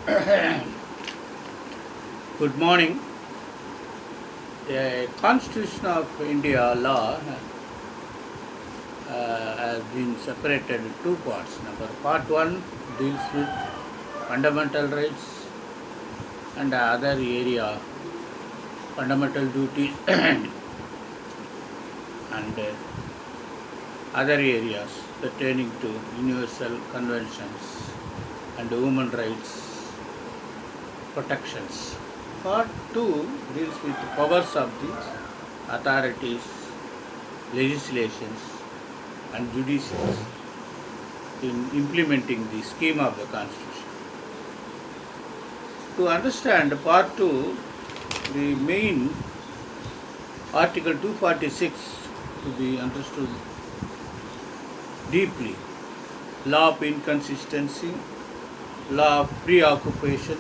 Good morning. The Constitution of India law has been separated in two parts. Part 1 deals with fundamental rights and other area, fundamental duties and other areas pertaining to universal conventions and human rights protections. Part 2 deals with the powers of the authorities, legislations and judiciaries in implementing the scheme of the Constitution. To understand Part 2, the main Article 246 to be understood deeply. Law of inconsistency, law of preoccupation,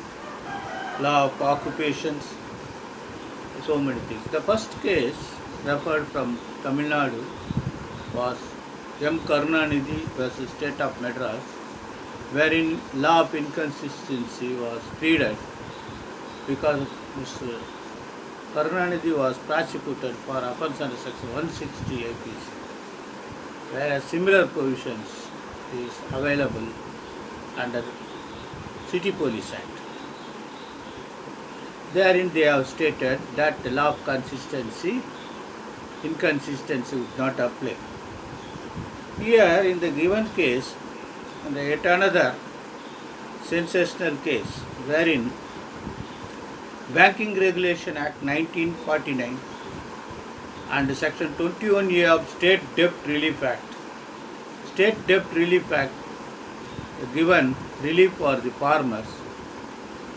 law of occupations, so many things. The first case referred from Tamil Nadu was M. Karunanidhi versus State of Madras, wherein law of inconsistency was pleaded because Mr. Karunanidhi was prosecuted for offence under section 160 IPC, whereas similar provisions is available under City Police Act. Therein they have stated that the law of inconsistency would not apply. Here in the given case, and yet another sensational case wherein Banking Regulation Act 1949 and Section 21A of State Debt Relief Act. State Debt Relief Act given relief for the farmers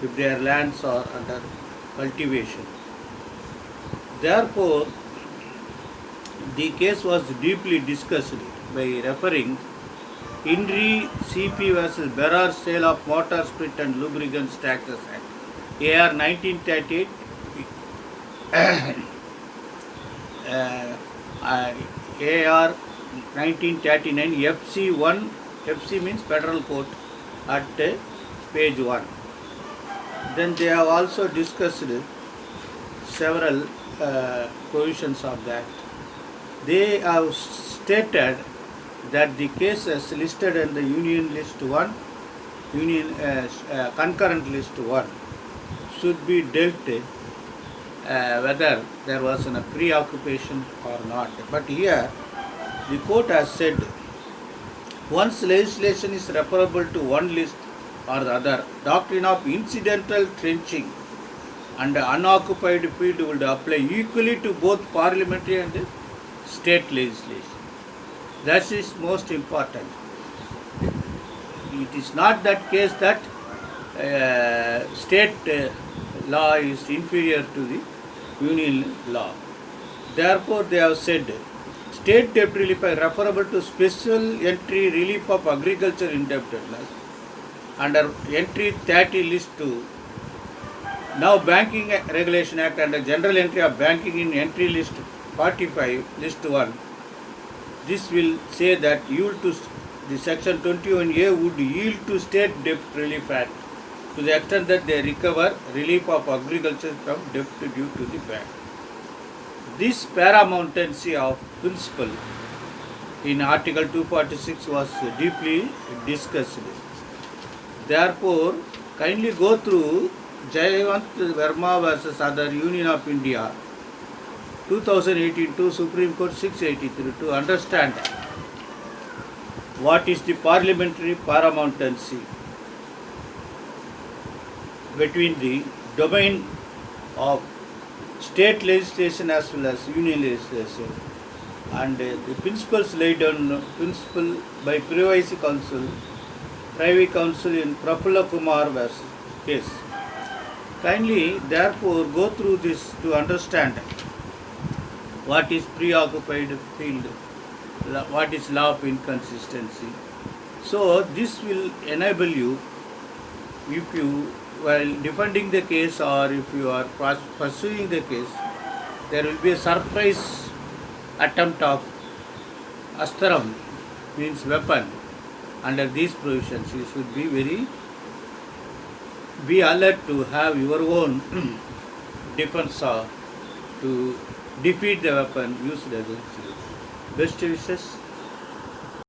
if their lands are under cultivation. Therefore, the case was deeply discussed by referring INRI CP versus Berar Sale of Motor Spirit and Lubricants Taxes Act, AR 1938, AR 1939, FC1, FC means Federal Court at page 1. Then they have also discussed several provisions of that. They have stated that the cases listed in the Union List 1, Concurrent List 1 should be dealt whether there was a preoccupation or not. But here the court has said once legislation is referable to one list or the other, doctrine of incidental trenching and unoccupied field would apply equally to both parliamentary and state legislation. That is most important. It is not that case that state law is inferior to the union law. Therefore, they have said state debt relief is referable to special entry relief of agriculture indebtedness under entry 30 list 2. Now Banking Regulation Act under general entry of banking in entry list 45 list 1. This will say that yield to the section 21A would yield to state debt relief act to the extent that they recover relief of agriculture from debt due to the bank. This paramountcy of principle in Article 246 was deeply discussed. Therefore, kindly go through Jayawant Verma versus Other Union of India 2018 to Supreme Court 683 to understand what is the parliamentary paramountcy between the domain of state legislation as well as union legislation and the principles laid down principle by Privy Council in Prafulla Kumar versus case. Kindly therefore go through this to understand what is preoccupied field, what is law of inconsistency. So this will enable you, if you while defending the case or if you are pursuing the case, there will be a surprise attempt of Astram, means weapon. Under these provisions, you should be very Be alert to have your own defense to defeat the weapon used against you. Best wishes.